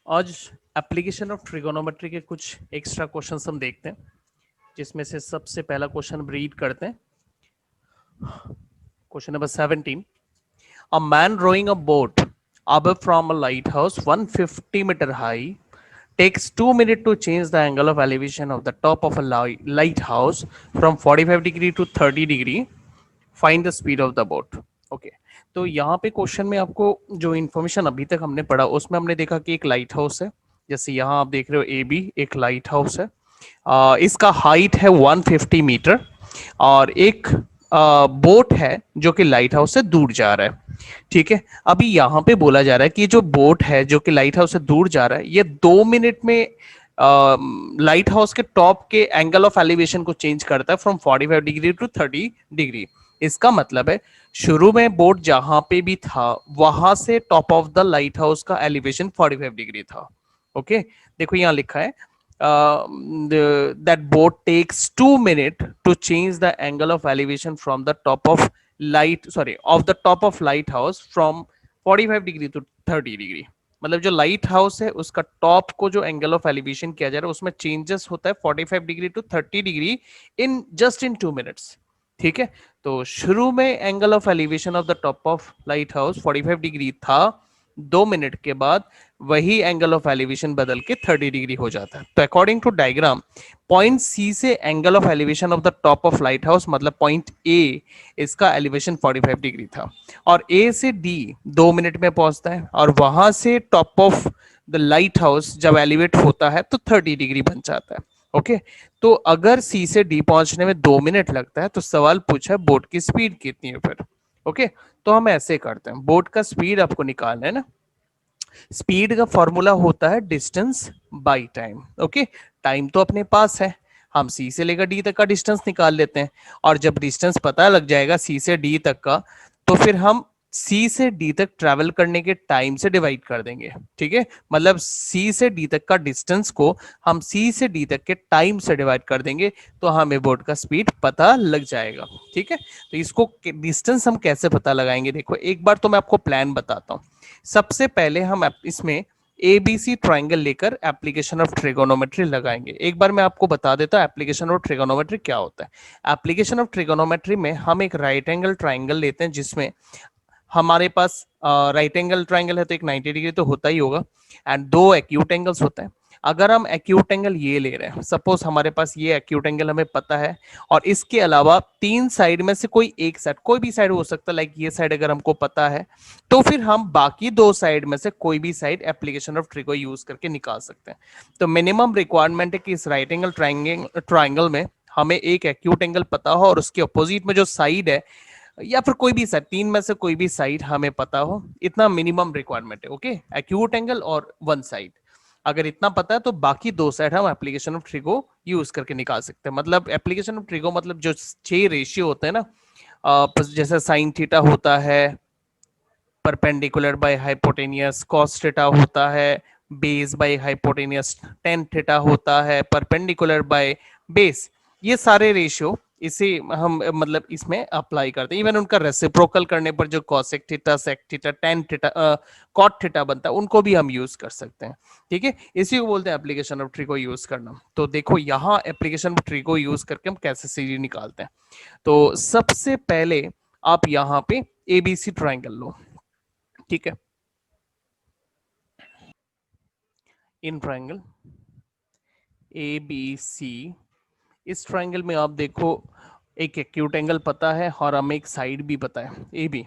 आज application of trigonometry के कुछ एक्स्ट्रा क्वेश्चंस हम देखते हैं, जिसमें से सबसे पहला क्वेश्चन हम रीड करते हैं। Question number 17, a man rowing a boat above from a lighthouse 150-meter high takes 2 minutes to change the angle of elevation of the top of a lighthouse from 45 degree to 30 degree. Find the speed of the boat. Okay, तो यहाँ पे question में आपको जो information अभी तक हमने पढ़ा उसमें हमने देखा कि एक लाइट हाउस है। जैसे यहाँ आप देख रहे हो ए बी एक लाइट हाउस है। इसका हाइट है 150 मीटर और एक बोट है जो कि लाइट हाउस से दूर जा रहा है। ठीक है, अभी यहाँ पे बोला जा रहा है कि जो बोट है जो कि लाइट हाउस से दूर जा रहा है ये 2 मिनट में लाइट हाउस के टॉप के एंगल ऑफ एलिवेशन को चेंज करता है फ्रॉम 45 डिग्री टू 30 डिग्री। इसका मतलब है शुरू में बोट जहां पे भी था वहां से top of the light house का एलिवेशन 45 डिग्री था। ओके, देखो यहां लिखा है that boat takes 2 minutes to change the angle of elevation from the top of the top of lighthouse from 45 degree to 30 degree. मतलब जो लाइट हाउस है उसका टॉप को जो एंगल ऑफ एलिवेशन किया जा रहा है उसमें चेंजेस होता है 45 degree to 30 degree in just in 2 minutes. ठीक है, तो शुरू में angle of elevation of the top of lighthouse 45 degree था, 2 मिनट के बाद वही एंगल ऑफ एलिवेशन बदल के 30 डिग्री हो जाता है। तो according to diagram point C से angle of elevation of the top of lighthouse मतलब पॉइंट ए, इसका एलिवेशन 45 डिग्री था और ए से डी 2 मिनट में पहुंचता है और वहां से top of the light house जब एलिवेट होता है तो 30 डिग्री बन जाता है। ओके, तो अगर सी से डी पहुंचने में 2 मिनट लगता है तो सवाल पूछा है बोट की स्पीड कितनी है फिर। ओके, तो हम ऐसे करते हैं, बोट का स्पीड आपको निकालना है ना। स्पीड का फॉर्मूला होता है distance by time. Okay, time तो अपने पास है, हम सी से लेकर डी तक का डिस्टेंस निकाल लेते हैं और जब डिस्टेंस पता लग जाएगा सी से डी तक का तो फिर हम सी से डी तक ट्रैवल करने के टाइम से डिवाइड कर देंगे। ठीक है, मतलब सी से डी तक का डिस्टेंस को हम सी से डी तक के टाइम से डिवाइड कर देंगे तो हमें बोट का स्पीड पता लग जाएगा। ठीक है, तो इसको डिस्टेंस हम कैसे पता लगाएंगे, देखो एक बार तो मैं आपको प्लान बताता हूँ। सबसे पहले हम इसमें एबीसी ट्राइंगल लेकर एप्लीकेशन ऑफ ट्रिगोनोमेट्री लगाएंगे। एक बार मैं आपको बता देता हूं एप्लीकेशन ऑफ ट्रिगोनोमेट्री क्या होता है। एप्लीकेशन ऑफ ट्रिगोनोमेट्री में हम एक राइट एंगल ट्राइंगल लेते हैं जिसमें हमारे पास राइट एंगल ट्राइंगल है तो एक 90 डिग्री तो होता ही होगा एंड दो एक्यूट एंगल्स होते हैं। अगर हम एक्यूट एंगल ये ले रहे हैं, सपोज हमारे पास ये एक्यूट एंगल हमें पता है और इसके अलावा 3 साइड में से कोई एक साइड, कोई भी साइड हो सकता है, लाइक ये साइड अगर हमको पता है तो फिर हम बाकी 2 साइड में से कोई भी side application of trigo use करके निकाल सकते हैं। तो मिनिमम रिक्वायरमेंट है कि इस राइट एंगल ट्राइंगल में हमें एक एक्यूट एंगल पता हो और उसके अपोजिट में जो साइड है या फिर कोई भी साइड, 3 में से कोई भी साइड हमें पता हो, इतना मिनिमम रिक्वायरमेंट है। ओके, एक्यूट एंगल और 1 साइड अगर इतना पता है तो बाकी 2 साइड हम एप्लीकेशन ऑफ ट्रिगो यूज करके निकाल सकते हैं। मतलब एप्लीकेशन ऑफ ट्रिगो मतलब जो 6 रेशियो होते हैं ना, जैसे साइन थीटा होता है, perpendicular by hypotenuse, cos theta होता है, base by hypotenuse, tan theta होता है, परपेंडिकुलर बाय बेस, ये सारे रेशियो इसे हम मतलब इसमें अप्लाई करते हैं। इवन उनका रेसिप्रोकल करने पर जो cosec theta, sec theta, tan theta, cot theta बनता है उनको भी हम यूज कर सकते हैं। ठीक है, इसी को बोलते हैं एप्लीकेशन ऑफ ट्री को यूज करना। तो देखो यहाँ एप्लीकेशन ऑफ ट्री को यूज करके हम कैसे सीरीज निकालते हैं। तो सबसे पहले आप यहाँ पे एबीसी ट्राइंगल लो। ठीक है, इन ट्राइंगल ए बी सी, इस ट्राइंगल में आप देखो एक एक्यूट एंगल पता है और हमें एक साइड भी पता है ए बी।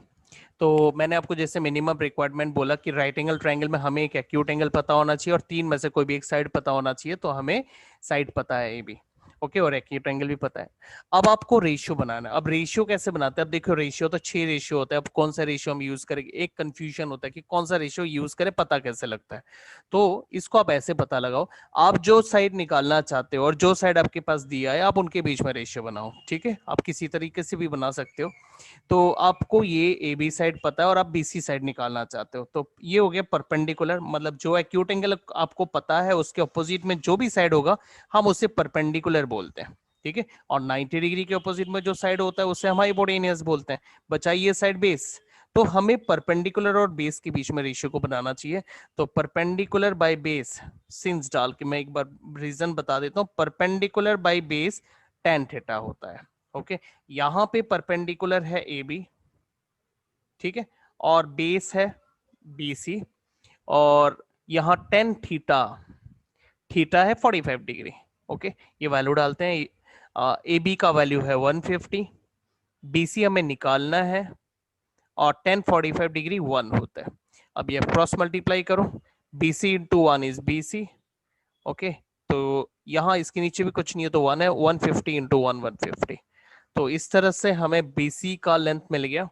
तो मैंने आपको जैसे मिनिमम रिक्वायरमेंट बोला कि राइट एंगल ट्राइंगल में हमें एक एक्यूट एंगल पता होना चाहिए और 3 में से कोई भी एक साइड पता होना चाहिए, तो हमें साइड पता है ए बी। ओके, और एक्यूट एंगल भी पता है। अब आपको रेशियो बनाना है। अब रेशियो कैसे बनाते हैं, अब देखो रेशियो तो 6 रेशियो होता है। अब कौन सा रेशियो हम यूज करेंगे, एक कंफ्यूजन होता है कि कौन सा रेशियो यूज करें, पता कैसे लगता है। तो इसको आप ऐसे पता लगाओ, आप जो साइड निकालना चाहते हो और जो साइड आपके पास दिया है आप उनके बीच में रेशियो बनाओ। ठीक है, आप किसी तरीके से भी बना सकते हो। तो आपको ये ए बी साइड पता है और आप बीसी साइड निकालना चाहते हो, तो ये हो गया परपेंडिकुलर, मतलब जो एक्यूट एंगल आपको पता है उसके अपोजिट में जो भी साइड होगा हम उसे परपेंडिकुलर बोलते हैं। ठीक है, और 90 डिग्री के अपोजिट में जो साइड होता है उसे हम हाइपोटेनियस बोलते हैं। बचा ये साइड बेस, तो हमें परपेंडिकुलर और बेस के बीच में रेशियो को बनाना चाहिए। तो परपेंडिकुलर बाय बेस सिंस डाल के मैं एक बार रीजन बता देता हूँ। Perpendicular by base tan theta होता है। ओके, यहाँ पे परपेंडिकुलर है ए बी, ठीक है, और बेस है बी सी, और यहाँ टेन थीटा, थीटा है 45 डिग्री। ओके, ये वैल्यू डालते हैं। ए बी का वैल्यू है 150, बी सी हमें निकालना है, और 1045 डिग्री 1 होता है। अब ये क्रॉस मल्टीप्लाई करो, B C into one is B C. Okay, तो यहाँ इसके नीचे भी कुछ नहीं है तो 1 है, 150 इंटू वन 150। तो इस तरह से हमें बीसी का लेंथ मिल गया।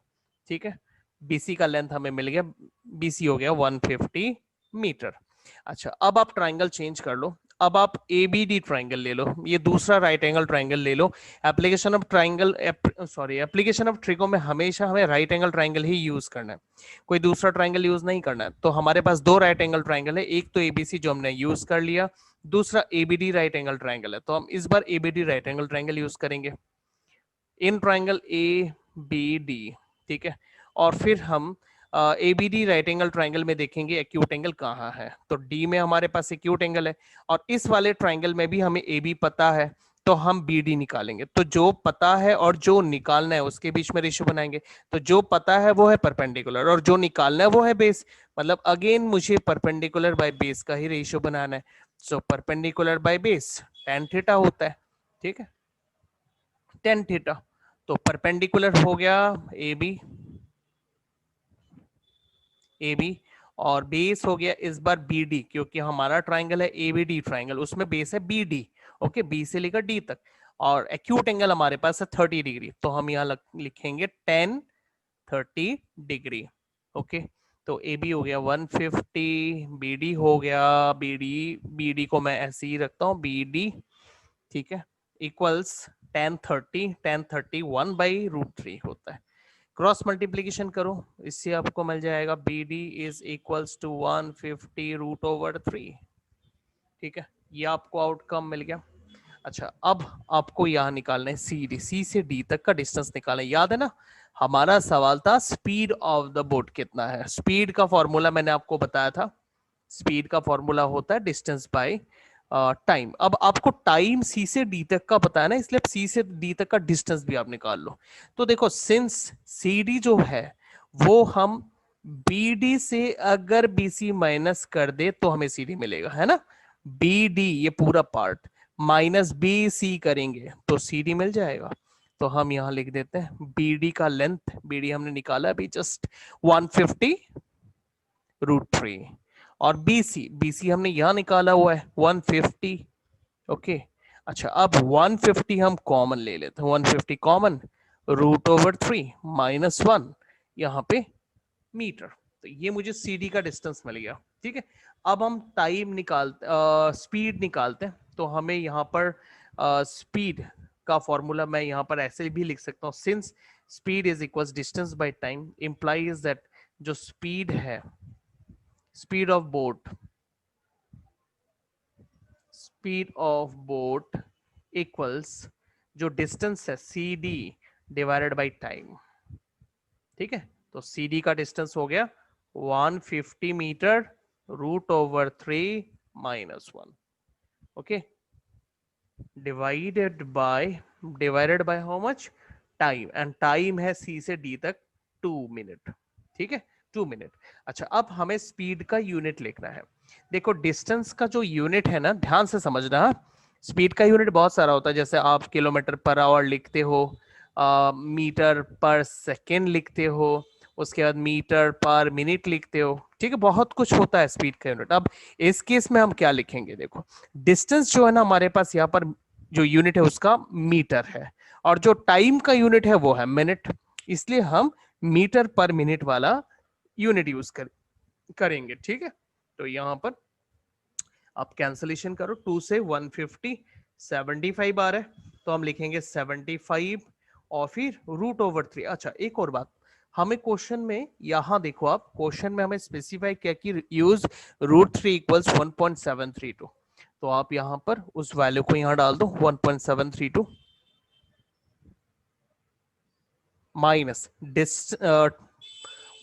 ठीक है, बीसी का लेंथ हमें मिल गया, बीसी हो गया 150 मीटर। अच्छा, अब आप ट्राइंगल चेंज कर लो, अब आप ए बी डी ट्राइंगल ले लो, ये दूसरा राइट एंगल ट्राइंगल ले लो। Application of triangle, sorry, application of trigo में हमेशा हमें राइट एंगल ट्राइंगल ही यूज करना है, कोई दूसरा ट्राइंगल यूज नहीं करना है। तो हमारे पास दो राइट एंगल ट्राइंगल है, एक तो एबीसी जो हमने यूज कर लिया, दूसरा एबीडी राइट एंगल ट्राइंगल है। तो हम इस बार ABD right angle triangle use करेंगे in triangle A B D. ठीक है, और फिर हम A B D right angle triangle में देखेंगे एक्यूट एंगल कहाँ है। तो डी में हमारे पास एक्यूट एंगल है, और इस वाले ट्राइंगल में भी हमें ए बी पता है, तो हम बी डी निकालेंगे। तो जो पता है और जो निकालना है उसके बीच में रेशियो बनाएंगे। तो जो पता है वो है परपेंडिकुलर, और जो निकालना है वो है बेस। मतलब अगेन मुझे परपेंडिकुलर बाय बेस का ही रेशियो बनाना है। So perpendicular by base tan theta होता है। ठीक है, tan थीटा। तो परपेंडिकुलर हो गया ए बी, ए बी, और बेस हो गया इस बार बी डी, क्योंकि हमारा ट्राइंगल है ए बी डी ट्राइंगल, उसमें बेस है बी डी। ओके, बी से लेकर डी तक, और एक्यूट एंगल हमारे पास है 30 डिग्री, तो हम यहाँ लिखेंगे 10 30 डिग्री। ओके, तो ए बी हो गया 150, बी डी हो गया, बी डी को मैं ऐसे ही रखता हूँ बी डी। ठीक है, इक्वल्स 10 30 1/√3 होता है। क्रॉस मल्टीप्लीकेशन करो, इससे आपको मिल जाएगा B D is equals to 150√3। ठीक है, ये आपको आउटकम मिल गया। अच्छा, अब आपको यहाँ निकालना है सी डी, सी से डी तक का डिस्टेंस निकालना है। याद है ना, हमारा सवाल था स्पीड ऑफ द बोट कितना है। स्पीड का फॉर्मूला मैंने आपको बताया था, स्पीड का फॉर्मूला होता है डिस्टेंस बाय टाइम। अब आपको टाइम सी से डी तक का पता है ना, इसलिए सी से डी तक का डिस्टेंस भी आप निकाल लो। तो देखो, सिंस सी डी जो है वो हम बी डी से अगर बीसी माइनस कर दे तो हमें सी डी मिलेगा, है ना। बी डी ये पूरा पार्ट माइनस बी सी करेंगे तो सी डी मिल जाएगा। तो हम यहां लिख देते हैं बी डी का लेंथ, बी डी हमने निकाला अभी जस्ट 150√3, और बीसी, बीसी हमने यहां निकाला हुआ है 150। ओके, अच्छा, अब 150 हम कॉमन ले लेते हैं, 150 कॉमन, √3 -1 यहाँ पे मीटर। तो ये मुझे सीडी का डिस्टेंस मिल गया। ठीक है, अब हम टाइम निकालते, स्पीड निकालते हैं। तो हमें यहाँ पर स्पीड का फॉर्मूला मैं यहाँ पर ऐसे भी लिख सकता हूँ, since speed is equal distance by time, implies that जो स्पीड है, speed of boat, speed of boat equals जो डिस्टेंस है C D divided by time. ठीक है, तो सी डी का डिस्टेंस हो गया 150 metre √3 -1। Okay, divided by how much, time, and time है सी से डी तक 2 मिनट। ठीक है, 2 मिनट। अच्छा, अब हमें स्पीड का यूनिट लिखना है। देखो, डिस्टेंस का जो यूनिट है ना, ध्यान से समझना, स्पीड का यूनिट बहुत सारा होता है, जैसे आप किलोमीटर पर आवर लिखते हो, मीटर पर सेकेंड लिखते हो, उसके बाद मीटर पर मिनट लिखते हो। ठीक है, बहुत कुछ होता है स्पीड का यूनिट। अब इस केस में हम क्या लिखेंगे, देखो, डिस्टेंस जो है ना हमारे पास यहाँ पर जो यूनिट है उसका मीटर है, और जो टाइम का यूनिट है वो है मिनट, इसलिए हम मीटर पर मिनट वाला यूनिट यूज करेंगे। ठीक है, तो यहां पर आप कैंसलेशन करो, 2 से 150 75 आ रहा है, तो हम लिखेंगे 75 और फिर √3। अच्छा, एक और बात, हमें क्वेश्चन में यहां देखो, आप क्वेश्चन में हमें स्पेसिफाई किया कि यूज √3 इक्वल्स 1.732, तो आप यहां पर उस वैल्यू को यहां डाल दो 1.732 माइनस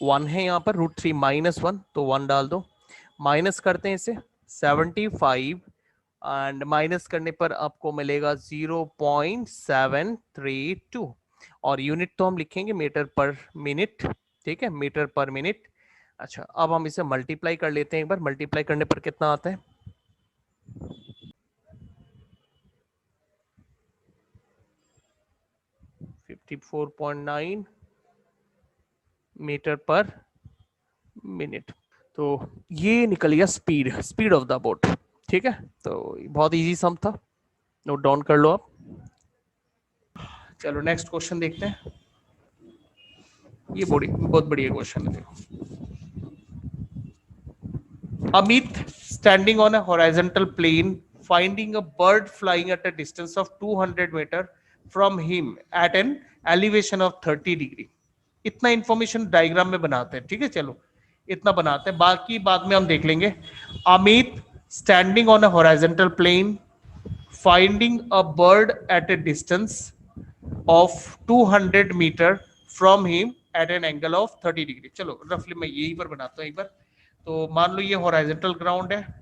1 है यहाँ पर, √3 -1, तो 1 डाल दो। माइनस करते हैं इसे, 75 एंड माइनस करने पर आपको मिलेगा 0.732 और यूनिट तो हम लिखेंगे मीटर पर मिनट। ठीक है, मीटर पर मिनट। अच्छा, अब हम इसे मल्टीप्लाई कर लेते हैं एक बार। मल्टीप्लाई करने पर कितना आता है? 54.9 मीटर पर मिनट। तो ये निकल गया स्पीड ऑफ द बोट। ठीक है, तो बहुत इजी सम था, नोट डाउन कर लो आप। चलो नेक्स्ट क्वेश्चन देखते हैं। ये बहुत बढ़िया क्वेश्चन है, देखो। Amit standing on a horizontal plane, finding a bird flying at a distance of 200 meter from him at an elevation of 30 degree. इतना इंफॉर्मेशन डायग्राम में बनाते हैं। ठीक है, चलो इतना बनाते हैं, बाकी बाद में हम देख लेंगे। Amit standing on a horizontal plane, finding a bird at a distance of 200 metre from him at an angle of 30 degree. चलो रफली मैं यही पर बनाता हूँ एक बार। तो मान लो ये हॉरिजॉन्टल ग्राउंड है,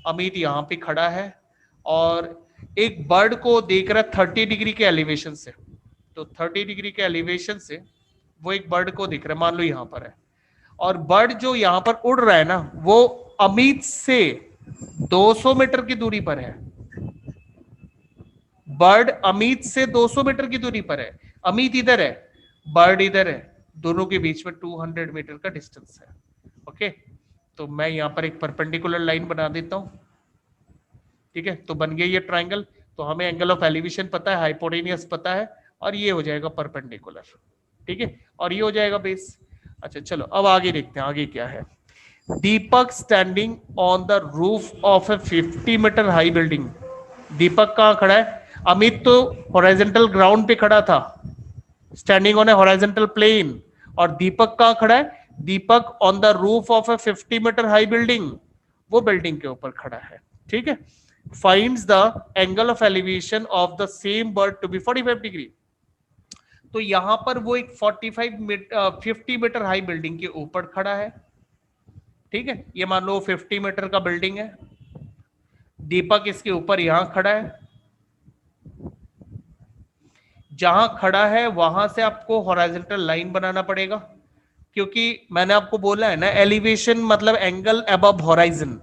अमित यहाँ पे खड़ा है और एक बर्ड को देख रहा है 30 डिग्री के एलिवेशन से। तो 30 डिग्री के एलिवेशन से वो एक बर्ड को दिख रहा है, मान लो यहाँ पर है, और बर्ड जो यहाँ पर उड़ रहा है ना, वो अमित से 200 मीटर की दूरी पर है। बर्ड अमित से 200 मीटर की दूरी पर है। अमित इधर है, बर्ड इधर है, दोनों के बीच में 200 मीटर का डिस्टेंस है। ओके, तो मैं यहां पर एक परपेंडिकुलर लाइन बना देता हूं। ठीक है, तो बन गया ये ट्राइंगल। तो हमें एंगल ऑफ एलिवेशन पता है, हाइपोटेनियस पता है, और ये हो जाएगा परपेंडिकुलर। ठीक है, और ये हो जाएगा बेस। अच्छा चलो अब आगे देखते हैं, आगे क्या है। Deepak standing on the roof of a 50 metre high building. Deepak कहां खड़ा है? अमित तो हॉरिजॉन्टल ग्राउंड पे खड़ा था, standing on a horizontal plane, और दीपक कहां खड़ा है? Deepak on the roof of a 50 metre high building, वो बिल्डिंग के ऊपर खड़ा है। ठीक है, finds the angle of elevation of the same bird to be 45 degree. तो यहां पर वो एक 50 मीटर हाई बिल्डिंग के ऊपर खड़ा है। ठीक है, ये मान लो 50 मीटर का बिल्डिंग है, दीपक इसके ऊपर यहां खड़ा है। जहां खड़ा है वहां से आपको हॉरिजॉन्टल लाइन बनाना पड़ेगा, क्योंकि मैंने आपको बोला है ना, एलिवेशन मतलब एंगल अबव हॉराइजन।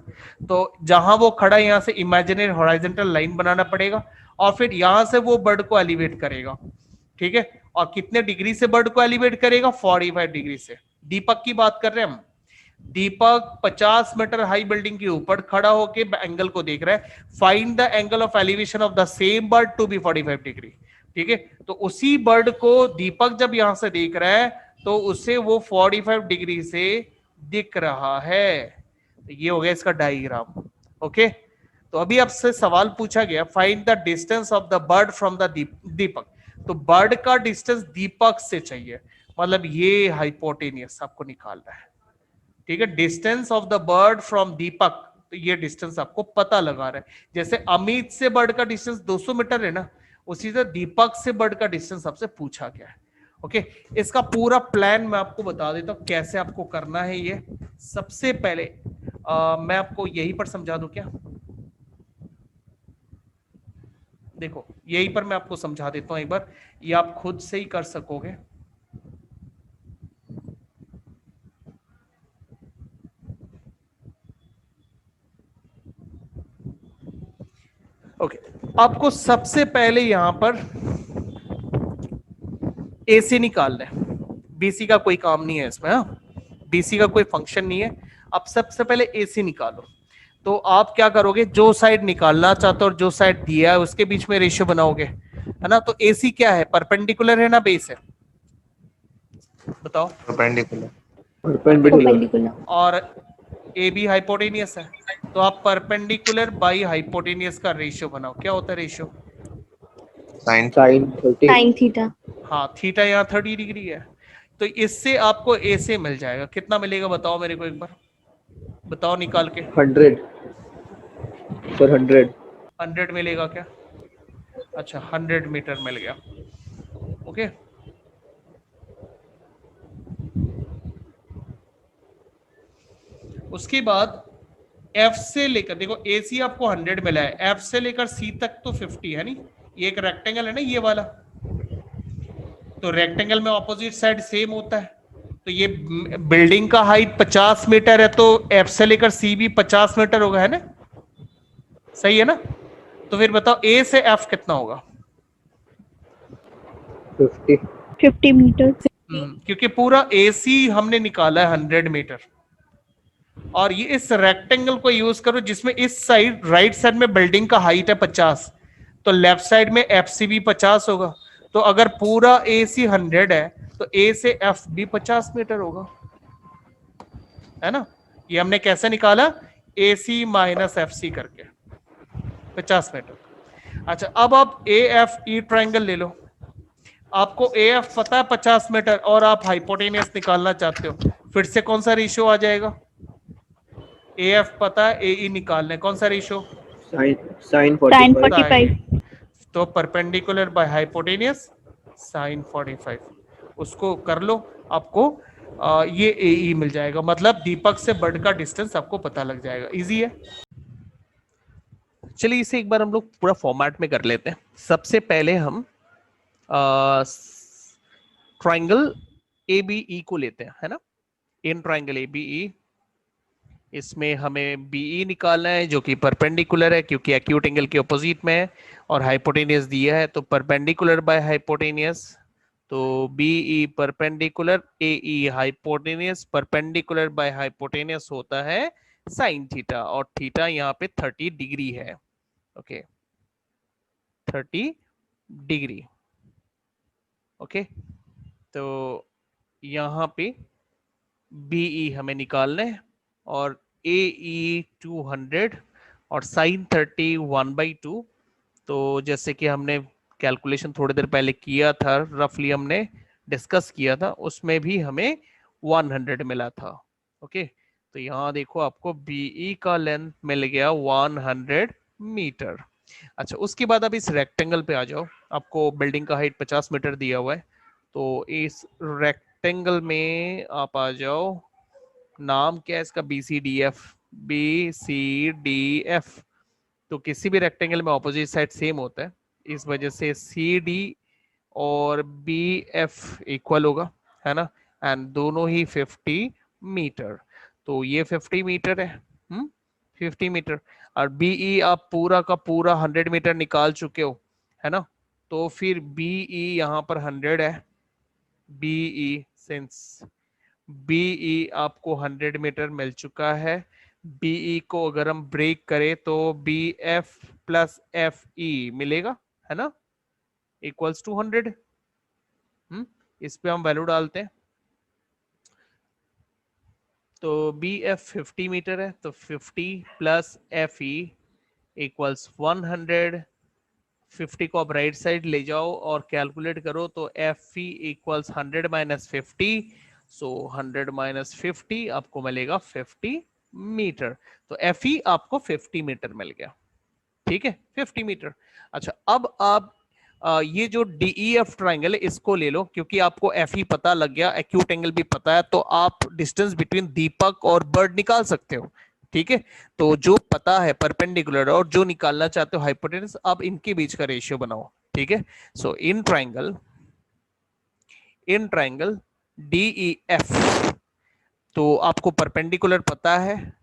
तो जहां वो खड़ा है यहां से इमेजिनरी हॉरिजॉन्टल लाइन बनाना पड़ेगा, और फिर यहां से वो बर्ड को एलिवेट करेगा। ठीक है, और कितने डिग्री से बर्ड को एलिवेट करेगा? 45 डिग्री से। दीपक की बात कर रहे हैं हम। दीपक 50 मीटर हाई बिल्डिंग के ऊपर खड़ा होके एंगल को देख रहा है। Find the angle of elevation of the same bird to be 45 degree. ठीक है, तो उसी बर्ड को दीपक जब यहां से देख रहा है तो उसे वो 45 डिग्री से दिख रहा है। तो ये हो गया इसका डायग्राम। ओके, तो अभी आपसे सवाल पूछा गया, find the distance of the bird from the Deepak. तो बर्ड का डिस्टेंस दीपक से चाहिए, मतलब ये हाइपोटेनियस आपको निकालना है। ठीक है, distance of the bird from Deepak, तो ये डिस्टेंस आपको पता लगा रहा है। जैसे अमित से बर्ड का डिस्टेंस 200 मीटर है ना, उसी तरह दीपक से बर्ड का डिस्टेंस आपसे पूछा गया है। ओके, इसका पूरा प्लान मैं आपको बता देता हूं कैसे आपको करना है। ये सबसे पहले मैं आपको यहीं पर समझा दूं क्या? देखो यहीं पर मैं आपको समझा देता हूं एक बार, ये आप खुद से ही कर सकोगे। ओके, आपको सबसे पहले यहां पर एसी निकालना है। बीसी का कोई काम नहीं है इसमें, हाँ, बीसी का कोई फंक्शन नहीं है। अब सबसे पहले एसी निकालो। तो आप क्या करोगे, जो साइड निकालना चाहते हो और जो साइड दिया है उसके बीच में रेशियो बनाओगे, है ना। तो एसी क्या है, परपेंडिकुलर है ना बेस है? बताओ। परपेंडिकुलर। परपेंडिकुलर। और ए बी हाइपोटेनियस है, तो आप परपेंडिकुलर बाई हाइपोटेनियस का रेशियो बनाओ। क्या होता है ratio? Sine sine 30। Sine theta. हाँ, थीटा यहाँ 30 डिग्री है। तो इससे आपको ए से मिल जाएगा। कितना मिलेगा बताओ मेरे को एक बार, बताओ निकाल के। 100 सर, 100। 100 मिलेगा क्या? अच्छा, 100 मीटर मिल गया। ओके, उसके बाद एफ से लेकर, देखो ए सी आपको 100 मिला है, एफ से लेकर सी तक तो 50 है नहीं, ये एक रेक्टेंगल है ना ये वाला, तो रेक्टेंगल में ऑपोजिट साइड सेम होता है, तो ये बिल्डिंग का हाइट 50 मीटर है, तो एफ से लेकर सी भी 50 मीटर होगा, है ना, सही है ना। तो फिर बताओ ए से एफ कितना होगा। 50. 50 मीटर। क्योंकि पूरा ए सी हमने निकाला है 100 मीटर, और ये इस रेक्टेंगल को यूज करो जिसमें इस साइड राइट साइड में बिल्डिंग का हाइट है 50, तो लेफ्ट साइड में एफ सी भी 50 होगा, तो अगर पूरा ए सी 100 है तो ए से एफ भी 50 मीटर होगा, है ना। ये हमने कैसे निकाला, ए सी माइनस एफ सी करके 50 मीटर। अच्छा अब आप ए एफ ई ट्राइंगल ले लो, आपको ए एफ पता है 50 मीटर और आप हाइपोटेनियस निकालना चाहते हो, फिर से कौन सा रेशियो आ जाएगा, ए एफ पता है, ए ई निकालना है, कौन सा रेशियो, Sin Sin 45. 45. तो परपेंडिकुलर बाय हाइपोटेनियस साइन 45, उसको कर लो, आपको ये ए ई मिल जाएगा, मतलब दीपक से बर्ड का डिस्टेंस आपको पता लग जाएगा, इजी है। चलिए इसे एक बार हम लोग पूरा फॉर्मेट में कर लेते हैं। सबसे पहले हम ट्राइंगल ए बी ई को लेते हैं, है ना, इन ट्राइंगल ए बी ई, इसमें हमें बीई निकालना है जो कि परपेंडिकुलर है क्योंकि एक्यूट एंगल के ऑपोजिट में है, और हाइपोटेनियस दिया है तो परपेंडिकुलर बाय हाइपोटेनियस, तो BE perpendicular, AE hypotenuse, perpendicular by hypotenuse होता है साइन थीटा, और थीटा यहाँ पे 30 डिग्री है, ओके 30 डिग्री, ओके। तो यहाँ पे बीई हमें निकालना है, और ए ई 200 और साइन 30 1/2, तो जैसे कि हमने कैलकुलेशन थोड़ी देर पहले किया था, रफली हमने डिस्कस किया था, उसमें भी हमें 100 मिला था, ओके। तो यहाँ देखो आपको बीई का लेंथ मिल गया 100 मीटर। अच्छा उसके बाद अब इस रेक्टेंगल पे आ जाओ, आपको बिल्डिंग का हाइट 50 मीटर दिया हुआ है, तो इस रेक्टेंगल में आप आ जाओ, नाम क्या है इसका, B C D F, B C D F, तो किसी भी रेक्टेंगल में ऑपोजिट साइड सेम होता है, इस वजह से सी डी और बी एफ इक्वल होगा, है ना, एंड दोनों ही 50 मीटर, तो ये 50 मीटर है, 50 मीटर, और बीई आप पूरा का पूरा 100 मीटर निकाल चुके हो, है ना, तो फिर बीई यहाँ पर 100 है, बीई सिंस बीई आपको 100 मीटर मिल चुका है, बीई को अगर हम ब्रेक करें तो B F plus F E मिलेगा, है ना, इक्वल्स टू 100। इस पे हम वैल्यू डालते हैं, तो बी एफ 50 मीटर है, तो 50 प्लस एफ ई इक्वल्स 100, 50 को आप राइट साइड ले जाओ और कैलकुलेट करो, तो एफ ई इक्वल्स 100 माइनस 50, सो 100 माइनस 50 आपको मिलेगा 50 मीटर, तो एफ ई आपको 50 मीटर मिल गया, ठीक है 50 मीटर। अच्छा अब आप ये जो डीई एफ ट्राइंगल है इसको ले लो, क्योंकि आपको एफ ई पता लग गया, एक्यूट एंगल भी पता है, तो आप डिस्टेंस बिटवीन दीपक और बर्ड निकाल सकते हो, ठीक है। तो जो पता है परपेंडिकुलर और जो निकालना चाहते हो हाइपोटेनस, अब इनके बीच का रेशियो बनाओ, ठीक है। सो इन ट्राइंगल डीई एफ, तो आपको परपेंडिकुलर पता है,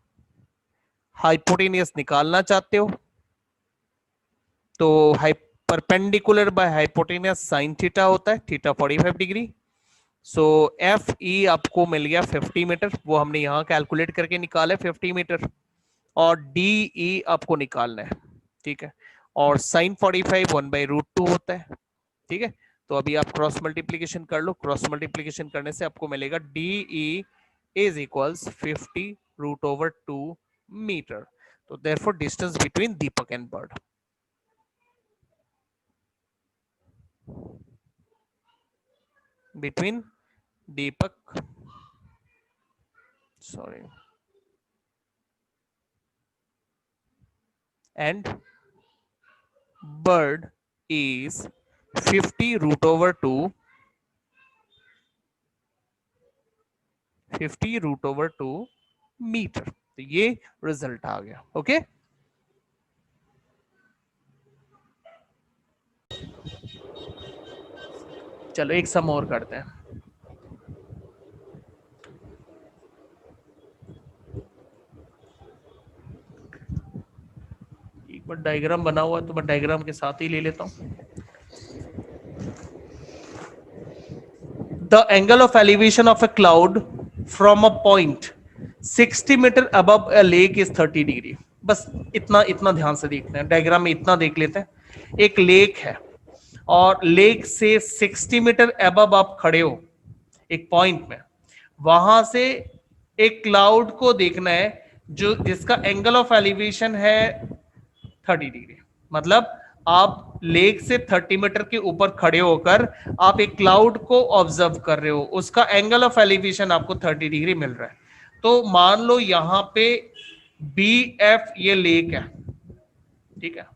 हाइपोटेनियस निकालना चाहते हो, तो perpendicular by hypotenuse sine theta होता है, थीटा 45 डिग्री, सो एफ ई आपको मिल गया 50 मीटर, वो हमने यहां कैलकुलेट करके निकाला है 50 मीटर, और डी ई आपको निकालना है, ठीक है, और साइन 45 1/√2 होता है, ठीक है। तो अभी आप क्रॉस मल्टीप्लीकेशन कर लो, क्रॉस मल्टीप्लीकेशन करने से आपको मिलेगा D E is equals 50√2 metre, तो therefore distance between Deepak and bird, between Deepak, sorry, and bird is 50√2 meter, तो ये रिजल्ट आ गया। ओके, चलो एक सम और करते हैं। एक बार डायग्राम बना हुआ है तो मैं डायग्राम के साथ ही ले लेता हूं। The angle of elevation of a cloud from a point 60 metre above a lake is 30 degree. बस इतना इतना ध्यान से देखते हैं, डायग्राम में इतना देख लेते हैं। एक लेक है और लेक से 60 मीटर अबव आप खड़े हो एक पॉइंट में, वहां से एक क्लाउड को देखना है जो जिसका एंगल ऑफ एलिवेशन है 30 डिग्री। मतलब आप लेक से 30 मीटर के ऊपर खड़े होकर आप एक क्लाउड को ऑब्जर्व कर रहे हो, उसका एंगल ऑफ एलिवेशन आपको 30 डिग्री मिल रहा है। तो मान लो यहां पे बी एफ ये लेक है, ठीक है।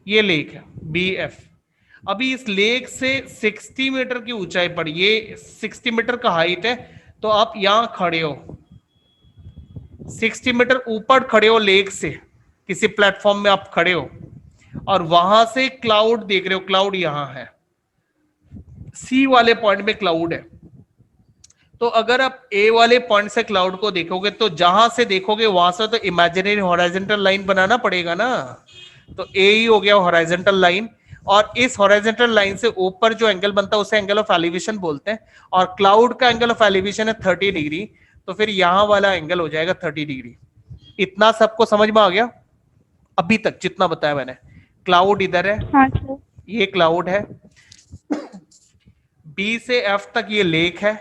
ये लेक है बी एफ। अभी इस लेक से 60 मीटर की ऊंचाई पर, ये 60 मीटर का हाइट है, तो आप यहां खड़े हो 60 मीटर ऊपर खड़े हो लेक से, किसी प्लेटफॉर्म में आप खड़े हो और वहां से क्लाउड देख रहे हो। क्लाउड यहां है, सी वाले पॉइंट में क्लाउड है। तो अगर आप ए वाले पॉइंट से क्लाउड को देखोगे तो जहां से देखोगे वहां से तो इमेजिनरी हॉरिजॉन्टल लाइन बनाना पड़ेगा ना। तो ए ही हो गया हॉरिजॉन्टल लाइन, और इस हॉरिजॉन्टल लाइन से ऊपर जो एंगल बनता है उसे एंगल ऑफ एलिवेशन बोलते हैं, और क्लाउड का एंगल ऑफ एलिवेशन है 30 डिग्री। तो फिर यहां वाला एंगल हो जाएगा 30 डिग्री। इतना सबको समझ में आ गया अभी तक जितना बताया मैंने? क्लाउड इधर है, हाँ सर। ये क्लाउड है, बी से एफ तक ये लेक है,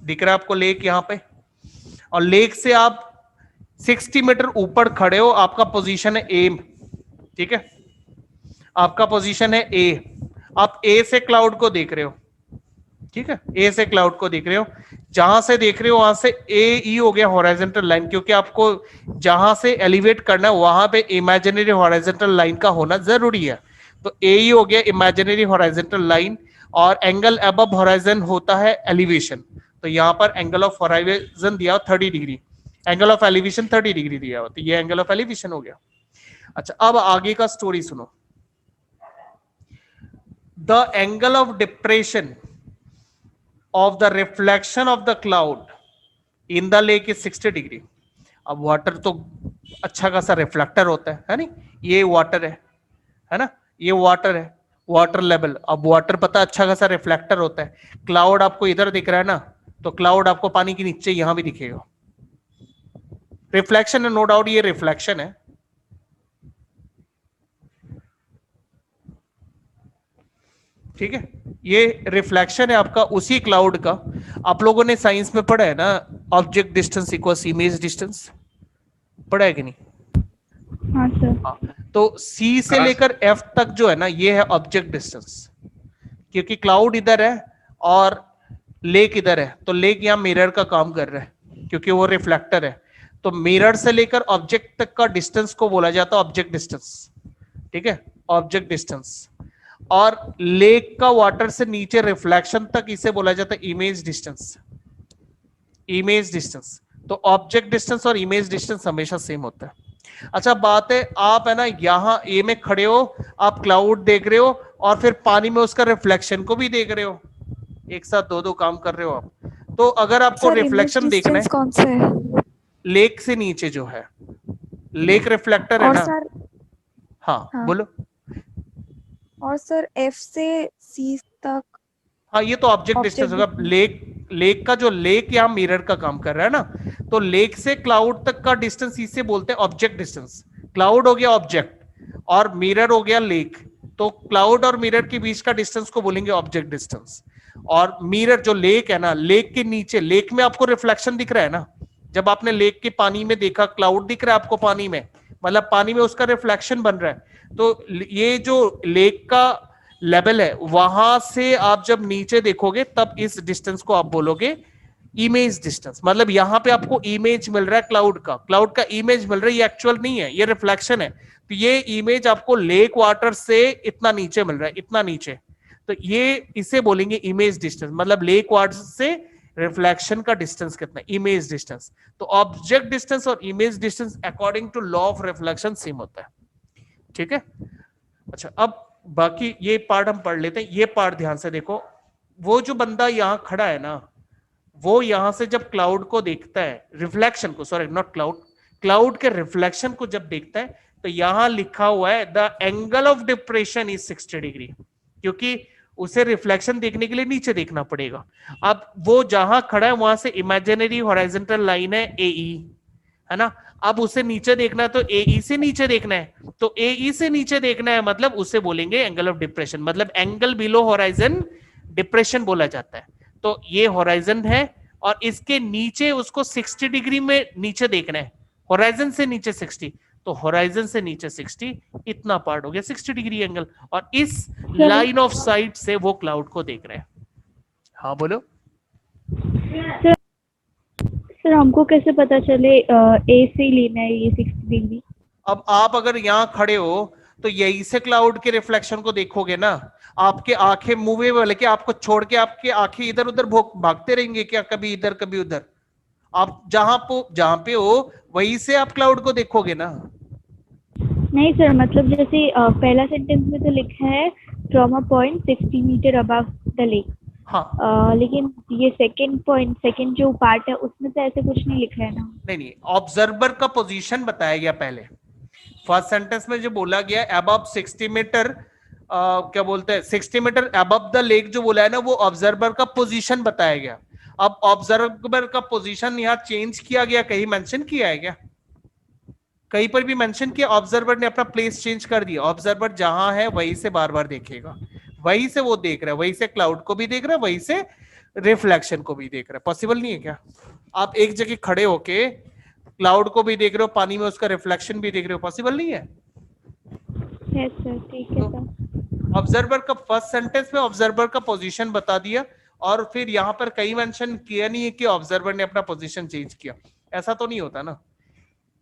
दिख रहा है आपको लेक यहां पे, और लेक से आप 60 मीटर ऊपर खड़े हो, आपका पोजीशन है ए, ठीक है, आपका पोजीशन है ए। आप ए से क्लाउड को देख रहे हो, ठीक है, ए से क्लाउड को देख रहे हो, जहां से देख रहे हो वहां से ए ई हो गया हॉरिजॉन्टल लाइन, क्योंकि आपको जहां से एलिवेट करना है वहां पे इमेजिनरी हॉरिजॉन्टल लाइन का होना जरूरी है। तो ए ई हो गया इमेजिनरी हॉरिजॉन्टल लाइन, और एंगल अबव हॉरिजॉन होता है एलिवेशन। तो यहां पर एंगल ऑफ हॉरिजॉन दिया 30 degree, angle of elevation 30 degree दिया हो, तो ये एंगल ऑफ एलिवेशन हो गया। अच्छा, अब आगे का स्टोरी सुनो। The angle of depression of the reflection of the cloud in the lake is 60 degree. अब वाटर तो अच्छा खासा रिफ्लेक्टर होता है नहीं? ये वाटर है ना, ये वाटर है, वाटर लेवल। अब वाटर पता अच्छा खासा रिफ्लेक्टर होता है। क्लाउड आपको इधर दिख रहा है ना, तो क्लाउड आपको पानी के नीचे यहां भी दिखेगा। रिफ्लेक्शन है, नो डाउट ये रिफ्लेक्शन है। ठीक है, ये रिफ्लेक्शन है आपका उसी क्लाउड का। आप लोगों ने साइंस में पढ़ा है ना, object distance equals image distance, पढ़ा है कि नहीं? हाँ सर। तो सी से लेकर एफ तक जो है ना, ये है ऑब्जेक्ट डिस्टेंस। क्योंकि क्लाउड इधर है और लेक इधर है, तो लेक यहां मिरर का काम कर रहा है क्योंकि वो रिफ्लेक्टर है। तो मिरर से लेकर ऑब्जेक्ट तक का डिस्टेंस को बोला जाता है ऑब्जेक्ट डिस्टेंस, ठीक है, ऑब्जेक्ट डिस्टेंस। और लेक का वाटर से नीचे रिफ्लेक्शन तक इसे बोला जाता है इमेज डिस्टेंस, इमेज डिस्टेंस। तो ऑब्जेक्ट डिस्टेंस और इमेज डिस्टेंस हमेशा सेम होता है। अच्छा बात है, आप है ना यहां ए में खड़े हो, आप क्लाउड देख रहे हो और फिर पानी में उसका रिफ्लेक्शन को भी देख रहे हो, एक साथ दो दो काम कर रहे हो आप। तो अगर आपको रिफ्लेक्शन देखना है, कौन सा है? लेक से नीचे जो है, लेक रिफ्लेक्टर है और ना। सर हाँ बोलो। और सर एफ से सी तक हाँ, ये तो ऑब्जेक्ट डिस्टेंस होगा। लेक का जो लेक यहाँ मिरर का काम कर रहा है ना, तो लेक से क्लाउड तक का डिस्टेंस इसे बोलते हैं ऑब्जेक्ट डिस्टेंस। क्लाउड हो गया ऑब्जेक्ट और मिरर हो गया लेक, तो क्लाउड और मिरर के बीच का डिस्टेंस को बोलेंगे ऑब्जेक्ट डिस्टेंस। और मिरर जो लेक है ना, लेक के नीचे, लेक में आपको रिफ्लेक्शन दिख रहा है ना, जब आपने लेक के पानी में देखा क्लाउड दिख रहा है आपको पानी में, मतलब पानी में उसका रिफ्लेक्शन बन रहा है। तो ये जो लेक का लेवल है, वहां से आप जब नीचे देखोगे तब इस डिस्टेंस को आप बोलोगे इमेज डिस्टेंस। मतलब यहां पे आपको इमेज मिल रहा है क्लाउड का इमेज मिल रहा है, ये एक्चुअल नहीं है, ये रिफ्लेक्शन है। तो ये इमेज आपको लेक वाटर से इतना नीचे मिल रहा है, इतना नीचे। तो ये इसे बोलेंगे इमेज डिस्टेंस, मतलब लेक वाटर से रिफ्लेक्शन का डिस्टेंस कितना, इमेज डिस्टेंस। तो ऑब्जेक्ट डिस्टेंस और image distance according to law of reflection same होता है, ठीक है। अच्छा, अब बाकी ये पार्ट हम पढ़ लेते हैं। ये पार्ट ध्यान से देखो, वो जो बंदा यहां खड़ा है ना, वो यहां से जब क्लाउड को देखता है, रिफ्लेक्शन को, सॉरी नॉट क्लाउड, क्लाउड के रिफ्लेक्शन को जब देखता है, तो यहां लिखा हुआ है the angle of depression is 60 degree, क्योंकि उसे रिफ्लेक्शन देखने के लिए नीचे देखना पड़ेगा। अब वो जहां खड़ा है वहां से इमेजिनरी हॉरिजॉन्टल लाइन है AE, है ना। अब उसे नीचे देखना है तो AE से नीचे देखना है, तो AE से नीचे देखना है मतलब उसे बोलेंगे एंगल ऑफ डिप्रेशन, मतलब एंगल बिलो होराइजन डिप्रेशन बोला जाता है। तो ये होराइजन है और इसके नीचे उसको 60 डिग्री में नीचे देखना है, होराइजन से नीचे 60, तो होराइजन से नीचे 60, इतना पार्ट हो गया 60 डिग्री एंगल, और इस लाइन ऑफ साइट से वो क्लाउड को देख रहे हैं। हाँ बोलो। सर हमको कैसे पता चले ए से लेना है ये 60 डिग्री? अब आप अगर यहां खड़े हो तो यही से क्लाउड के रिफ्लेक्शन को देखोगे ना, आपके आंखें मूवेबल है कि आपको छोड़ के आपके आंखें इधर उधर भागते रहेंगे क्या, कभी इधर कभी उधर? आप जहां पे हो वहीं से आप क्लाउड को देखोगे ना। नहीं सर, मतलब जैसे पहला सेंटेंस में तो लिखा है from a point 60 metre above the lake, हाँ लेकिन ये सेकंड जो पार्ट है उसमें तो ऐसे कुछ नहीं लिखा है ना। नहीं, ऑब्जर्वर का पोजीशन बताया गया पहले। फर्स्ट सेंटेंस में जो बोला गया अबव 60 मीटर, क्या बोलते हैं 60 मीटर अबव द लेक, जो बोला है ना वो ऑब्जर्वर का पोजीशन बताया गया। अब ऑब्जर्वर का पोजीशन यहाँ चेंज किया गया, कहीं मेंशन किया है क्या? कहीं पर भी मेंशन किया? ऑब्जर्वर ने अपना प्लेस चेंज कर दिया। ऑब्जर्वर जहां है वहीं से बार बार देखेगा, वहीं से वो देख रहा है, वहीं से क्लाउड को भी देख रहा है, वहीं से रिफ्लेक्शन को भी देख रहा है। पॉसिबल नहीं है क्या? आप एक जगह खड़े होके क्लाउड को भी देख रहे हो, पानी में उसका रिफ्लेक्शन भी देख रहे हो, पॉसिबल नहीं है? यस सर, ठीक है सर। ऑब्जर्वर का फर्स्ट सेंटेंस में ऑब्जर्वर का पोजीशन बता दिया, और फिर यहां पर कहीं मेंशन किया नहीं है कि ऑब्जर्वर ने अपना पोजीशन चेंज किया। ऐसा तो नहीं होता ना।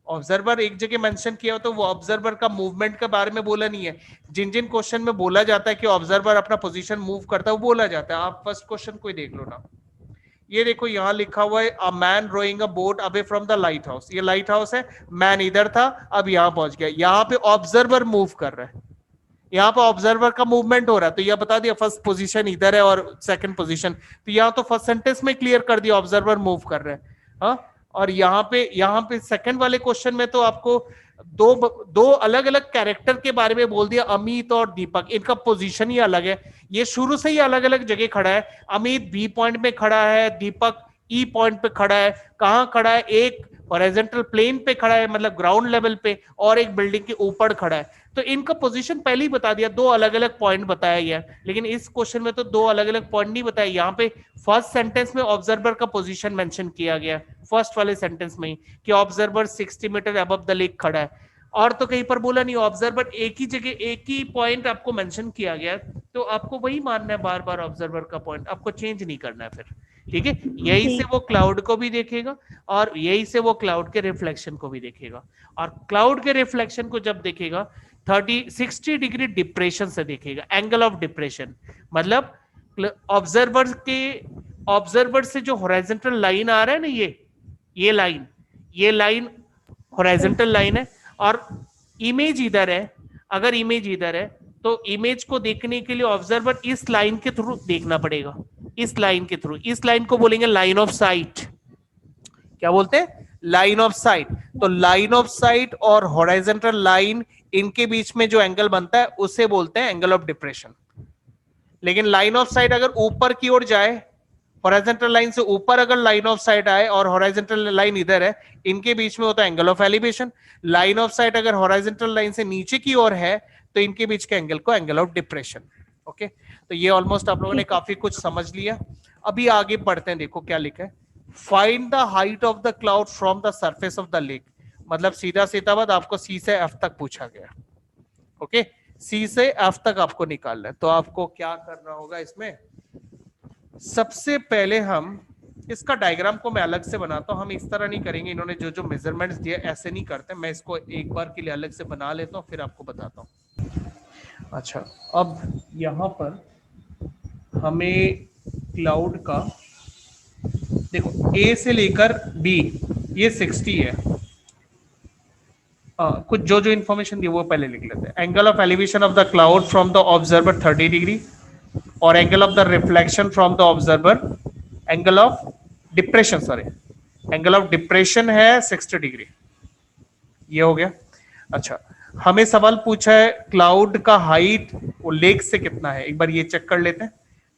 ऑब्जर्वर एक जगह मेंशन किया हो तो वो ऑब्जर्वर का मूवमेंट के बारे में बोला नहीं है। जिन जिन क्वेश्चन में बोला जाता है कि ऑब्जर्वर अपना पोजीशन मूव करता है वो बोला जाता है। आप फर्स्ट क्वेश्चन को ही देख लो ना। ये देखो यहाँ लिखा हुआ है a man rowing a boat away from the lighthouse. ये लाइट हाउस है, मैन इधर था, अब यहाँ पहुंच गया। यहाँ पे ऑब्जर्वर मूव कर रहा है, यहाँ पे ऑब्जर्वर का मूवमेंट हो रहा है, तो यह बता दिया फर्स्ट पोजीशन इधर है और सेकंड पोजीशन। तो यहाँ तो फर्स्ट सेंटेंस में क्लियर कर दिया ऑब्जर्वर मूव कर रहे हैं। हाँ, और यहाँ पे सेकंड वाले क्वेश्चन में तो आपको दो अलग अलग कैरेक्टर के बारे में बोल दिया, अमित और दीपक। इनका पोजीशन ही अलग है, ये शुरू से ही अलग अलग जगह खड़ा है। अमित बी पॉइंट में खड़ा है, दीपक ई पॉइंट पे खड़ा है। कहाँ खड़ा है? एक हॉरिजॉन्टल प्लेन पे खड़ा है, मतलब ग्राउंड लेवल पे, और एक बिल्डिंग के ऊपर खड़ा है। तो इनका पोजीशन पहले ही बता दिया, दो अलग अलग पॉइंट बताया गया। लेकिन इस क्वेश्चन में तो दो अलग अलग पॉइंट नहीं बताया। यहाँ पे फर्स्ट सेंटेंस में ऑब्जर्वर का पोजीशन मेंशन किया गया, फर्स्ट वाले सेंटेंस में ही, कि observer 60 metre above the lake खड़ा है। और तो कहीं पर बोला नहीं, ऑब्जर्वर एक ही जगह एक ही पॉइंट आपको मेंशन किया गया, तो आपको वही मानना है बार बार ऑब्जर्वर का पॉइंट, आपको चेंज नहीं करना है फिर। ठीक है, यही से वो क्लाउड को भी देखेगा और यही से वो क्लाउड के रिफ्लेक्शन को भी देखेगा। और क्लाउड के रिफ्लेक्शन को जब देखेगा 60 डिग्री डिप्रेशन से देखेगा, एंगल ऑफ डिप्रेशन। मतलब ऑब्जर्वर से जो हॉरिजॉन्टल लाइन आ रहा है ना, ये लाइन हॉरिजॉन्टल लाइन है, और इमेज इधर है। अगर इमेज इधर है तो इमेज को देखने के लिए ऑब्जर्वर इस लाइन के थ्रू देखना पड़ेगा, इस लाइन के थ्रू। इस लाइन को बोलेंगे लाइन ऑफ साइट। क्या बोलते हैं? Line of site. तो लाइन ऑफ साइट और हॉरिजॉन्टल लाइन, इनके बीच में जो एंगल बनता है उसे बोलते हैं एंगल ऑफ डिप्रेशन। लेकिन लाइन ऑफ साइट अगर ऊपर की ओर जाए, हॉरिजॉन्टल लाइन से ऊपर अगर लाइन ऑफ साइट आए और हॉरिजॉन्टल लाइन इधर है, इनके बीच में होता है angle of elevation. Line of site अगर हॉरिजॉन्टल लाइन से नीचे की ओर है तो इनके बीच के एंगल को एंगल ऑफ डिप्रेशन। ओके, तो ये ऑलमोस्ट आप लोगों ने काफी कुछ समझ लिया। अभी आगे बढ़ते हैं, देखो क्या लिखा है। Find the height of the cloud from the surface of the lake. मतलब सीधा सीधा बात, आपको सी से एफ तक पूछा गया। ओके, सी से एफ तक आपको निकालना है। तो आपको क्या करना होगा इसमें, सबसे पहले हम इसका डायग्राम को मैं अलग से बनाता हूं। हम इस तरह नहीं करेंगे, इन्होंने जो जो मेजरमेंट्स दिए ऐसे नहीं करते। मैं इसको एक बार के लिए अलग से बना लेता हूं, फिर आपको बताता हूं। अच्छा, अब यहां पर हमें क्लाउड का देखो ए से लेकर बी ये 60 है। कुछ जो जो इन्फॉर्मेशन दी वो पहले लिख लेते हैं। Angle of elevation of the cloud from the observer 30 degree और angle of the reflection from the observer angle of depression sorry angle of depression है 60 डिग्री। ये हो गया। अच्छा हमें सवाल पूछा है क्लाउड का हाइट वो लेक से कितना है, एक बार ये चेक कर लेते हैं।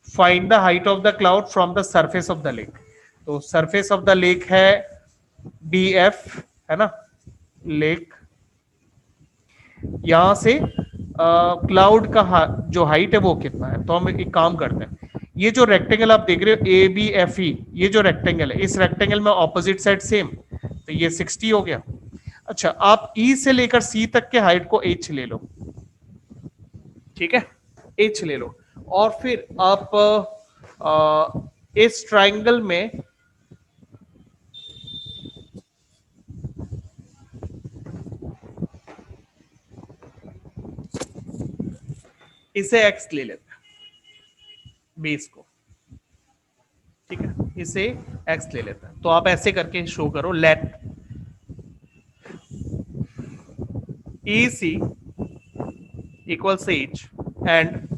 Find the height of the cloud from the surface of the lake. तो सरफेस ऑफ द लेक है बी एफ है ना, लेक यहां से क्लाउड का जो हाइट है वो कितना है। तो हम एक काम करते हैं, ये जो रेक्टेंगल आप देख रहे हो ए बी एफ ई, ये जो रेक्टेंगल है इस रेक्टेंगल में ऑपोजिट साइड सेम, तो ये 60 हो गया। अच्छा आप ई से लेकर सी तक के हाइट को एच ले लो, ठीक है एच ले लो, और फिर आप इस ट्राइंगल में इसे एक्स ले लेते हैं बेस को, ठीक है इसे एक्स ले लेते हैं। तो आप ऐसे करके शो करो, let A C equals H and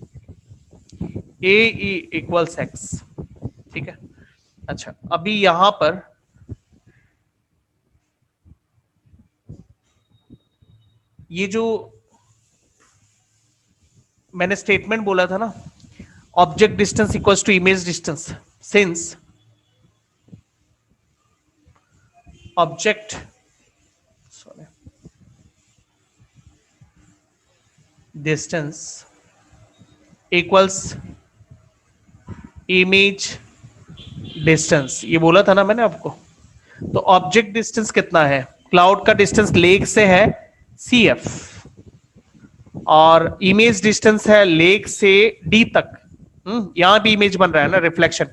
A E equals X, ठीक है। अच्छा अभी यहां पर ये जो मैंने स्टेटमेंट बोला था ना, object distance equals to image distance, since object sorry distance equals image distance, ये बोला था ना मैंने आपको। तो ऑब्जेक्ट डिस्टेंस कितना है, क्लाउड का डिस्टेंस लेक से है सी एफ और इमेज डिस्टेंस है लेक से डी तक। यहां भी इमेज बन रहा है ना रिफ्लेक्शन,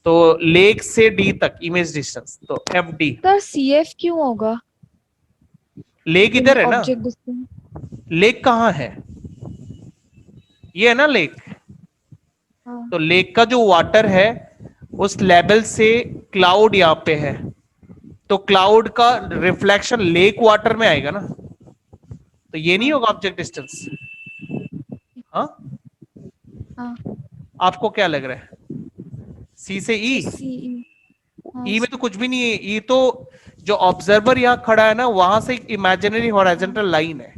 तो लेक से डी तक इमेज डिस्टेंस तो एफ डी। सर CF क्यों होगा? लेक इधर है ना, ऑब्जेक्ट डिस्टेंस। लेक कहाँ है, ये है ना लेक। हाँ। तो लेक का जो वाटर है उस लेवल से क्लाउड यहाँ पे है, तो क्लाउड का रिफ्लेक्शन लेक वाटर में आएगा ना, तो ये नहीं होगा ऑब्जेक्ट डिस्टेंस। हाँ हाँ। आपको क्या लग रहा है, सी से ई? CE। हाँ, ई में तो कुछ भी नहीं है, ई तो जो ऑब्जर्वर यहाँ खड़ा है ना वहां से एक इमेजिनरी हॉरिजॉन्टल लाइन है,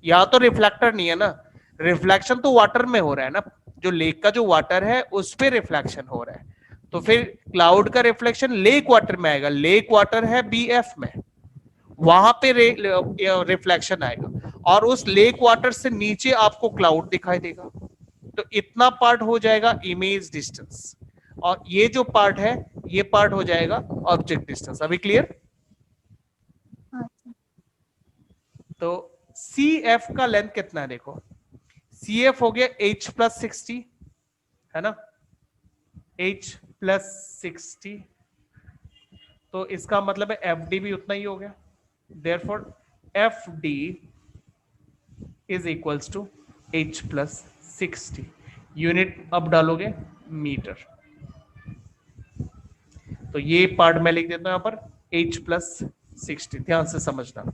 यहाँ तो रिफ्लेक्टर नहीं है ना, रिफ्लेक्शन तो वाटर में हो रहा है ना, जो लेक का जो वाटर है उस पे रिफ्लेक्शन हो रहा है, तो फिर क्लाउड का रिफ्लेक्शन लेक वाटर में आएगा, लेक वाटर है बी एफ में, वहां पे रिफ्लेक्शन आएगा और उस लेक वाटर से नीचे आपको क्लाउड दिखाई देगा, तो इतना पार्ट हो जाएगा इमेज डिस्टेंस और ये जो पार्ट है ये पार्ट हो जाएगा ऑब्जेक्ट डिस्टेंस। अभी क्लियर? हाँ। तो सी एफ का लेंथ कितना है देखो, सी एफ हो गया h प्लस 60 है ना, h प्लस 60, तो इसका मतलब है एफ डी भी उतना ही हो गया, therefore F D is equals to h plus 60। Unit अब डालोगे मीटर, तो ये पार्ट मैं लिख देता हूं यहां पर h प्लस 60। ध्यान से समझना,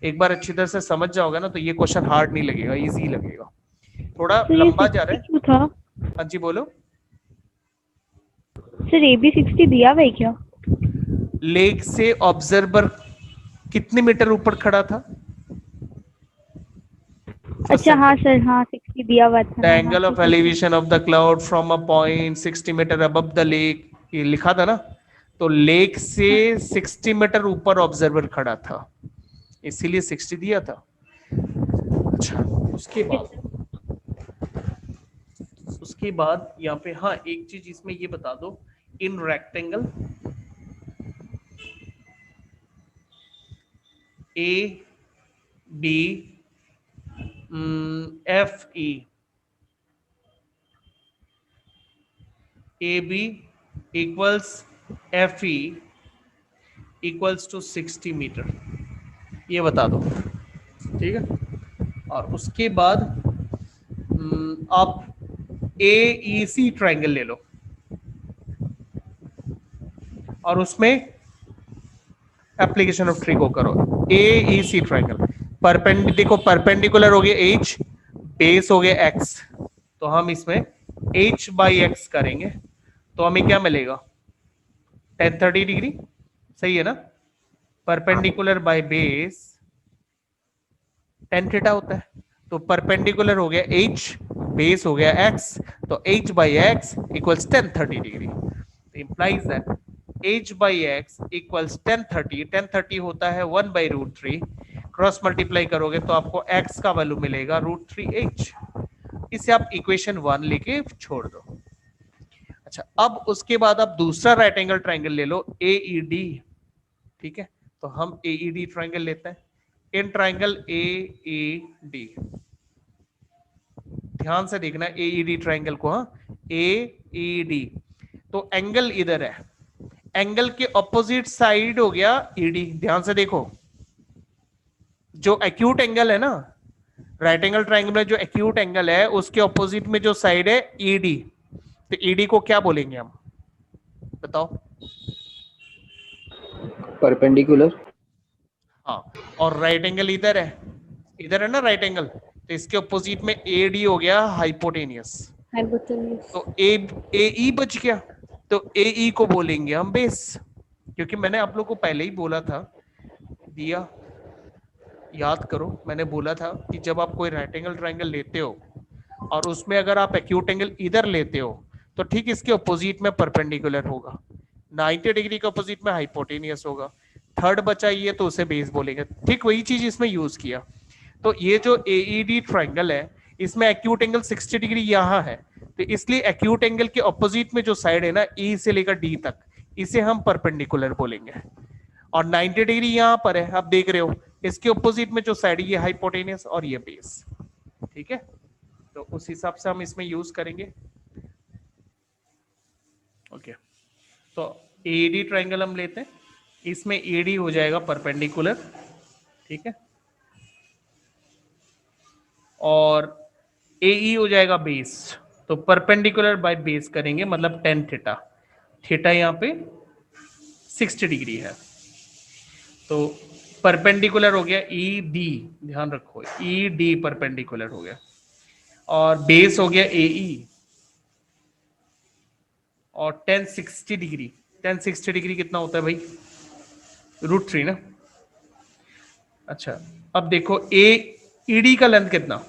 एक बार अच्छी तरह से समझ जाओगे ना तो ये क्वेश्चन हार्ड नहीं लगेगा, इजी लगेगा। थोड़ा सर ये लंबा जा रहा 60 क्यों था? है। हाँ जी बोलो। सर ए बी 60 दिया हुआ है क्या? लेक से ऑब्जर्वर कितने मीटर ऊपर खड़ा था? अच्छा हाँ सर, हाँ 60 दिया हुआ था। The angle of elevation of the cloud from a point 60 metre above the lake, ये लिखा था ना, तो लेक से 60 मीटर ऊपर ऑब्जर्वर खड़ा था, इसीलिए 60 दिया था। अच्छा उसके बाद यहाँ पे हाँ एक चीज इसमें ये बता दो, in rectangle A B F E, A B equals F E equals to 60 metre, ये बता दो, ठीक है। और उसके बाद आप AEC ट्राइंगल ले लो और उसमें एप्लीकेशन ऑफ ट्री को करो। AEC ट्राइंगल देखो परपेंडिकुलर हो गया H, बेस हो गया X, तो हम इसमें H/X करेंगे तो हमें क्या मिलेगा 1030 डिग्री, सही है ना। Perpendicular by base tan theta होता है, तो परपेंडिकुलर हो गया H, बेस हो गया X, तो H/X equals 1030 degree. Implies that H/X equals 1030, 1030 होता है 1/√3, क्रॉस मल्टीप्लाई करोगे तो आपको X का वैल्यू मिलेगा √3H। इसे आप इक्वेशन 1 लेके छोड़ दो। अच्छा, अब उसके बाद आप दूसरा राइट एंगल ट्राइंगल ले लो AED, ठीक है। तो हम AED ट्राइंगल लेते हैं। इन ट्राइंगल AED, ध्यान से देखना AED ट्राइंगल को, हाँ AED, तो एंगल इधर है, एंगल के ऑपोजिट साइड हो गया ED। ध्यान से देखो, जो एक्यूट एंगल है ना राइट एंगल ट्राइंगल में, जो एक्यूट एंगल है उसके ऑपोजिट में जो साइड है ED, तो ED को क्या बोलेंगे हम, बताओ। परपेंडिकुलर। हाँ, और राइट एंगल इधर है ना राइट एंगल, तो इसके ऑपोजिट में AD हो गया हाइपोटेनियस, तो AE बच गया, तो AE को बोलेंगे हम बेस। क्योंकि मैंने आप लोग को पहले ही बोला था, दिया याद करो, मैंने बोला था कि जब आप कोई राइट एंगल ट्राइंगल लेते हो और उसमें अगर आप एक्यूट एंगल इधर लेते हो तो ठीक इसके ऑपोजिट में परपेंडिकुलर होगा, 90 डिग्री के ऑपोजिट में हाइपोटेनियस होगा, थर्ड बचा ये तो उसे बेस बोलेंगे। ठीक वही चीज इसमें यूज किया। तो ये जो AED ट्राइंगल है इसमें एक्यूट एंगल 60 डिग्री यहाँ है, तो इसलिए एक्यूट एंगल के ऑपोजिट में जो साइड है ना E से लेकर D तक, इसे हम परपेंडिकुलर बोलेंगे, और 90 डिग्री यहां पर है, आप देख रहे हो इसके ऑपोजिट में जो साइड है ये हाइपोटेनियस और ये बेस, ठीक है। तो उस हिसाब से हम इसमें यूज करेंगे। ओके, तो AED ट्राइंगल हम लेते हैं, इसमें AD हो जाएगा परपेंडिकुलर, ठीक है, और AE हो जाएगा बेस, तो परपेंडिकुलर बाय बेस करेंगे, मतलब tan थीटा, थीटा यहाँ पे 60 डिग्री है, तो परपेंडिकुलर हो गया ED, ध्यान रखो ED परपेंडिकुलर हो गया, और बेस हो गया AE, और tan 60 डिग्री, tan 60 डिग्री कितना होता है भाई, √3 ना। अच्छा, अब देखो ED का लेंथ कितना,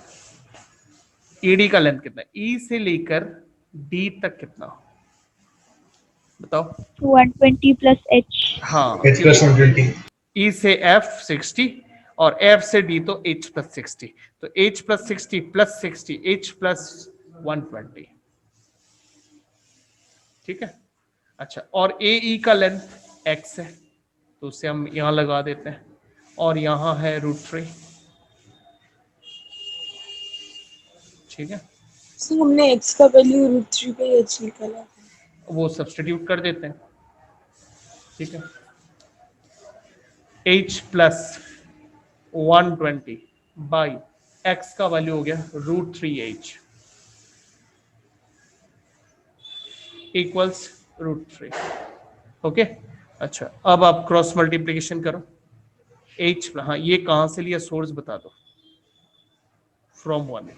ED का लेंथ कितना, E से लेकर D तक कितना, बताओ। 120 प्लस H। हाँ, H plus 120. E से F 60 और F से D तो H plus 60, तो H plus 60 plus 60 H plus 120, ठीक है। अच्छा, और AE का लेंथ X है, तो उसे हम यहां लगा देते हैं, और यहां है √3, ठीक है। सर हमने x का वैल्यू √3 पे h निकाला। वो सब्स्टिट्यूट कर देते हैं, ठीक है। H plus 120 बाई X का वैल्यू हो गया √3H इक्वल्स √3, ओके। अच्छा, अब आप क्रॉस मल्टीप्लीकेशन करो, H, हाँ ये कहां से लिया सोर्स बता दो, फ्रॉम 1,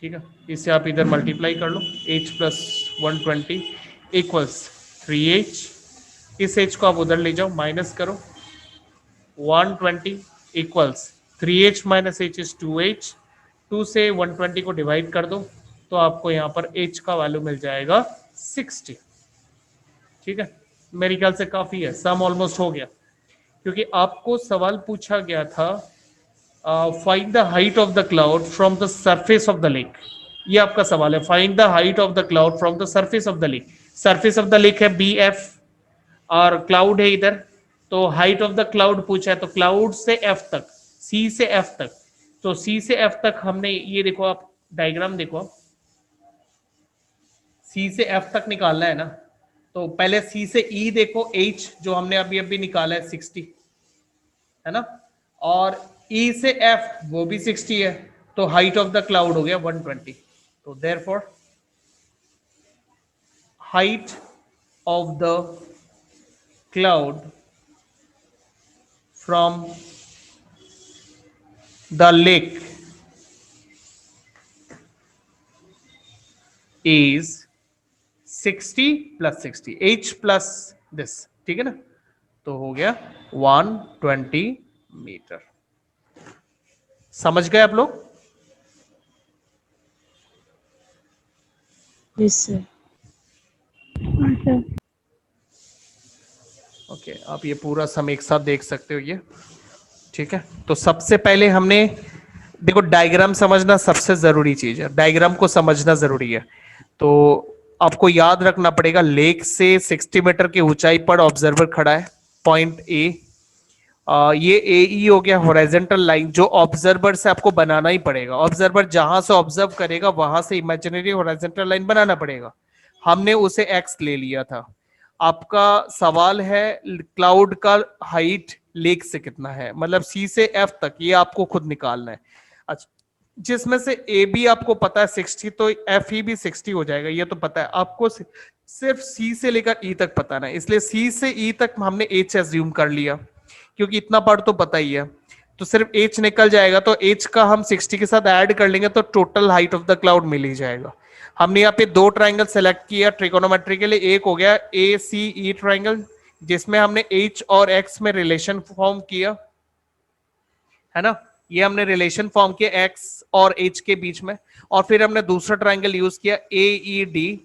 ठीक है। इसे आप इधर मल्टीप्लाई कर लो, H plus 120 इक्वल्स 3H, इस H को आप उधर ले जाओ, माइनस करो, 120 equals 3H minus H is 2H, 2 से 120 को डिवाइड कर दो तो आपको यहाँ पर H का वैल्यू मिल जाएगा 60, ठीक है। मेरे ख्याल से काफी है, सम ऑलमोस्ट हो गया, क्योंकि आपको सवाल पूछा गया था find the height of the cloud from the surface of the lake, ये आपका सवाल है, find the height of the cloud from the surface of the lake. Surface of the lake है BF और क्लाउड है इधर, तो हाइट ऑफ द क्लाउड पूछा है, तो क्लाउड से F तक, C से F तक, तो C से F तक हमने ये देखो, आप डायग्राम देखो, C से F तक निकालना है ना, तो पहले C से E देखो, H जो हमने अभी अभी निकाला है 60 है ना, और E से F वो भी 60 है, तो हाइट ऑफ द क्लाउड हो गया 120, तो therefore height of the cloud from the lake is 60 plus 60 h plus this, ठीक है ना, तो हो गया 120 मीटर। समझ गए आप लोग? Yes sir. हाँ सर। ओके, आप ये पूरा सम एक साथ देख सकते हो ये, ठीक है। तो सबसे पहले हमने देखो, डायग्राम समझना सबसे जरूरी चीज है, डायग्राम को समझना जरूरी है। तो आपको याद रखना पड़ेगा, लेक से 60 मीटर की ऊंचाई पर ऑब्जर्वर खड़ा है, पॉइंट ए। ये ए ई हो गया हॉरिजॉन्टल लाइन, जो ऑब्जर्वर से आपको बनाना ही पड़ेगा। ऑब्जर्वर जहां से ऑब्जर्व करेगा वहां से इमेजिनरी हॉरिजॉन्टल लाइन बनाना पड़ेगा। हमने उसे एक्स ले लिया था। आपका सवाल है क्लाउड का हाइट लेक से कितना है, मतलब सी से एफ तक, ये आपको खुद निकालना है। अच्छा, जिसमें से ए बी आपको पता है 60, तो एफ ई भी 60 हो जाएगा, ये तो पता है आपको। सिर्फ सी से लेकर ई तक पता ना, इसलिए सी से ई तक हमने एच एज्यूम कर लिया, क्योंकि इतना पार्ट तो पता ही है। तो सिर्फ एच निकल जाएगा, तो एच का हम 60 के साथ ऐड कर लेंगे तो total height of the cloud मिल ही जाएगा। हमने यहाँ पे दो ट्राइंगल सेलेक्ट किया ट्रिकोनोमेट्री के लिए। एक हो गया ए सी ई ट्राइंगल, जिसमें हमने एच और एक्स में रिलेशन फॉर्म किया, है ना। ये हमने रिलेशन फॉर्म किया एक्स और एच के बीच में। और फिर हमने दूसरा ट्राइंगल यूज किया ए ई डी,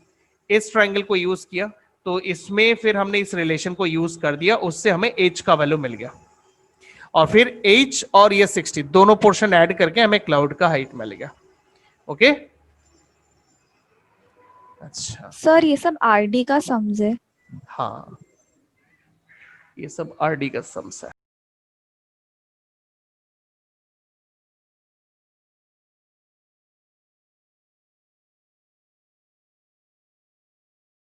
इस ट्राइंगल को यूज किया, तो इसमें फिर हमने इस रिलेशन को यूज कर दिया, उससे हमें एच का वैल्यू मिल गया। और फिर एच और ये 60 दोनों पोर्शन ऐड करके हमें क्लाउड का हाइट मिल गया। ओके, अच्छा सर ये सब आरडी का सम्स है। हाँ, ये सब आरडी का सम्स है।